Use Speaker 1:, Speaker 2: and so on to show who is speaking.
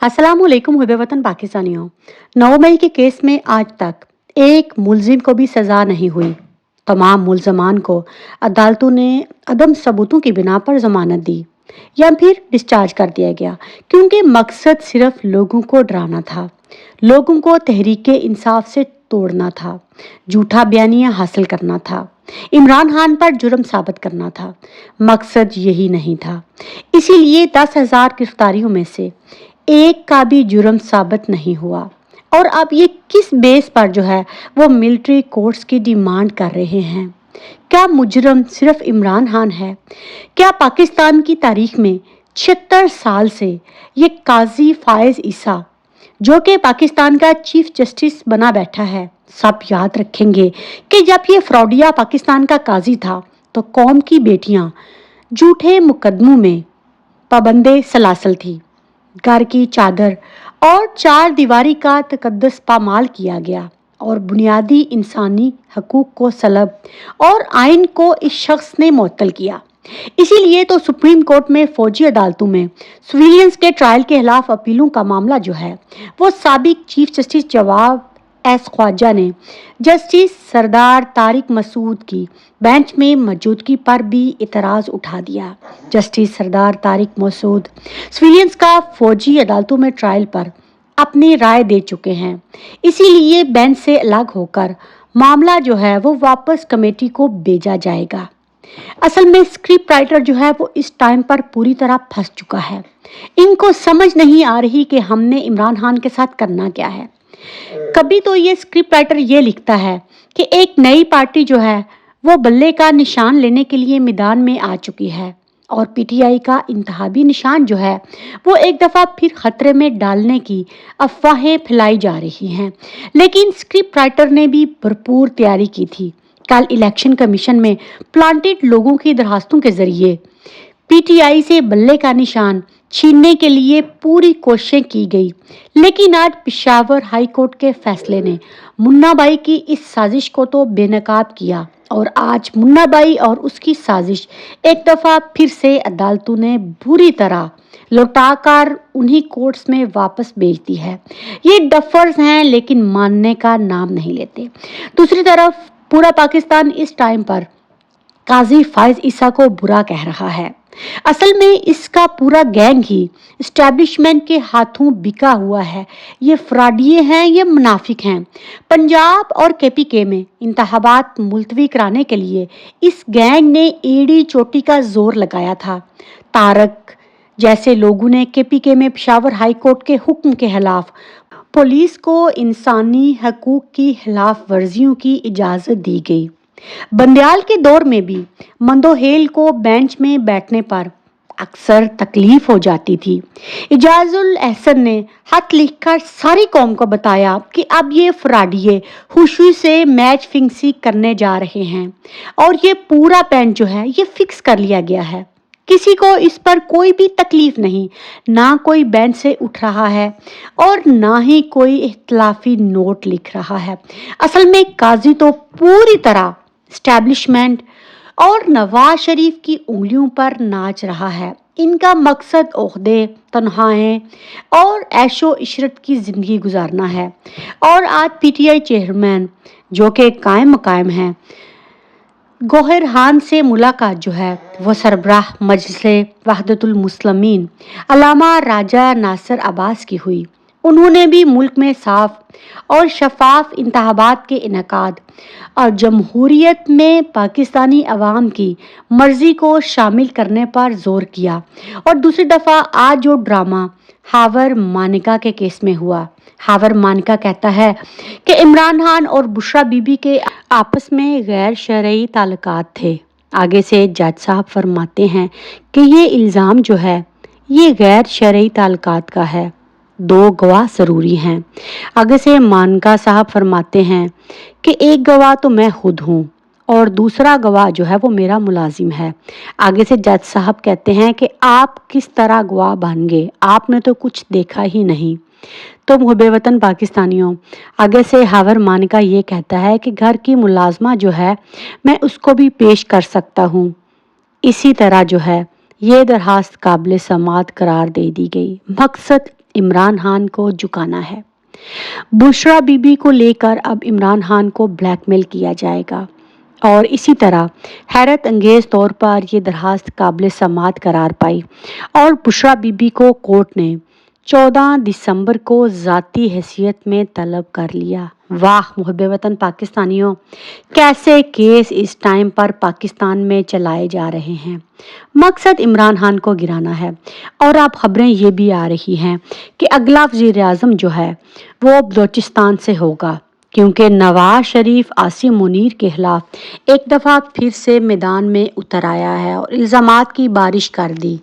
Speaker 1: अस्सलाम वालेकुम हुबे वतन पाकिस्तानियों। 9 मई के केस में आज तक एक मुलजिम को भी सजा नहीं हुई। तमाम मुलजमान को अदालतों ने अदम सबूतों की बिना पर जमानत दी या फिर डिस्चार्ज कर दिया गया, क्योंकि मकसद सिर्फ लोगों को डराना था, लोगों को तहरीक इंसाफ से तोड़ना था, झूठा बयानियां हासिल करना था, इमरान खान पर जुर्म साबित करना था। मकसद यही नहीं था। इसीलिए 10,000 गिरफ्तारियों में से एक का भी जुर्म साबित नहीं हुआ। और अब ये किस बेस पर जो है वो मिलिट्री कोर्ट्स की डिमांड कर रहे हैं? क्या मुजरम सिर्फ इमरान खान है? क्या पाकिस्तान की तारीख में 76 साल से ये काजी फायज ईसा, जो कि पाकिस्तान का चीफ जस्टिस बना बैठा है, सब याद रखेंगे कि जब ये फ्रॉडिया पाकिस्तान का काजी था तो कौम की बेटियां झूठे मुकदमों में पाबंदे सलासल थी। घर की चादर और चार दीवारी का तकद्दस पामाल किया गया और बुनियादी इंसानी हकूक को सलब और आइन को इस शख्स ने मुअत्तल किया। इसीलिए तो सुप्रीम कोर्ट में फौजी अदालतों में सिविलियंस के ट्रायल के खिलाफ अपीलों का मामला जो है वो साबिक चीफ जस्टिस जवाब एस ख्वाजा ने जस्टिस सरदार तारिक मसूद की बेंच में मौजूदगी पर भी इतराज़ उठा दिया। जस्टिस सरदार तारिक मसूद सिविलियंस का फौजी अदालतों में ट्रायल पर अपनी राय दे चुके हैं। इसीलिए बेंच से अलग होकर मामला जो है वो वापस कमेटी को भेजा जाएगा। असल में स्क्रिप्ट राइटर जो है वो इस टाइम पर पूरी तरह फंस चुका है। इनको समझ नहीं आ रही कि हमने इमरान खान के साथ करना क्या है। कभी तो ये स्क्रिप्ट राइटर ये लिखता है कि एक नई पार्टी जो है वो बल्ले का निशान लेने के लिए मैदान में आ चुकी है और पीटीआई का इंतहाबी निशान जो है वो एक दफ़ा फिर खतरे में डालने की अफवाहें फैलाई जा रही हैं। लेकिन स्क्रिप्ट राइटर ने भी भरपूर तैयारी की थी। कल इलेक्शन कमीशन में प्लांटेड लोगों की दरखास्तों के जरिए पीटीआई से बल्ले का निशान छीनने के लिए पूरी कोशिशें की गई, लेकिन आज पेशावर हाई कोर्ट के फैसले ने मुन्ना भाई की इस साजिश को तो बेनकाब किया और आज मुन्ना भाई और उसकी साजिश एक दफ़ा फिर से अदालतों ने बुरी तरह लौटाकर उन्हीं कोर्ट्स में वापस भेज दी है। ये डफर्स हैं लेकिन मानने का नाम नहीं लेते। दूसरी तरफ पूरा पाकिस्तान इस टाइम पर काजी फायज ईसा को बुरा कह रहा है। असल में इसका पूरा गैंग ही एस्टैब्लिशमेंट के हाथों बिका हुआ है। ये फ्रॉडिये हैं, ये मुनाफिक हैं। पंजाब और केपीके में इंतखाबात मुलतवी कराने के लिए इस गैंग ने एड़ी चोटी का जोर लगाया था। तारक जैसे लोगों ने केपीके में पेशावर हाई कोर्ट के हुक्म के खिलाफ पुलिस को इंसानी हकूक की खिलाफ वर्जियों की इजाज़त दी गई। बंदयाल के दौर में भी मंदोहेल को बेंच में बैठने पर अक्सर तकलीफ हो जाती थी। इजाजुल एहसन ने खत लिखकर सारी कौम को बताया कि अब ये फ्रॉडिये खुशी से मैच फिक्सिंग करने जा रहे हैं और ये पूरा बेंच जो है ये फिक्स कर लिया गया है। किसी को इस पर कोई भी तकलीफ नहीं, ना कोई बेंच से उठ रहा है और ना ही कोई इख्तलाफी नोट लिख रहा है। असल में काजी तो पूरी तरह एस्टैब्लिशमेंट और नवाज शरीफ की उंगलियों पर नाच रहा है। इनका मकसद ओहदे, तनख्वाहें और ऐशो इशरत की ज़िंदगी गुजारना है। और आज पीटीआई चेयरमैन जो कि कायम मकायम हैं, गौहर खान से मुलाकात जो है वो सरबराह मजलिसे वहदतुल मुस्लिमीन अल्लामा राजा नासिर अब्बास की हुई। उन्होंने भी मुल्क में साफ और शफाफ इंतखाबात के इनेकाद और जमहूरियत में पाकिस्तानी अवाम की मर्जी को शामिल करने पर जोर किया। और दूसरी दफ़ा आज जो ड्रामा हावर मानिका के केस में हुआ, हावर मानिका कहता है कि इमरान खान और बुशरा बीबी के आपस में गैर शरई ताल्लुकात थे। आगे से जज साहब फरमाते हैं कि ये इल्ज़ाम जो है ये गैर शरई ताल्लुकात का है, 2 गवाह ज़रूरी हैं। आगे से मानका साहब फरमाते हैं कि एक गवाह तो मैं खुद हूँ और दूसरा गवाह जो है वो मेरा मुलाजिम है। आगे से जज साहब कहते हैं कि आप किस तरह गवाह बन गए, आपने तो कुछ देखा ही नहीं। तो मुहब्बे वतन पाकिस्तानियों, आगे से हावर मानिका ये कहता है कि घर की मुलाजमा जो है मैं उसको भी पेश कर सकता हूँ। इसी तरह जो है ये दरखास्त काबिल समात करार दे दी गई। मकसद عمران خان کو جھکانا ہے۔ بشرا بی بی کو لے کر اب عمران خان کو بلیک میل کیا جائے گا اور اسی طرح حیرت انگیز طور پر یہ درخواست قابل سماعت قرار پائی اور بشرا بی بی کو کورٹ نے 14 دسمبر کو ذاتی حیثیت میں طلب کر لیا۔ واہ محب وطن پاکستانیوں، کیسے کیس اس ٹائم پر پاکستان میں چلائے جا رہے ہیں۔ مقصد عمران خان کو گرانا ہے اور اب خبریں یہ بھی آ رہی ہیں کہ اگلا وزیر اعظم جو ہے وہ بلوچستان سے ہوگا، کیونکہ نواز شریف عاصم منیر کے خلاف ایک دفعہ پھر سے میدان میں اتر آیا ہے اور الزامات کی بارش کر دی۔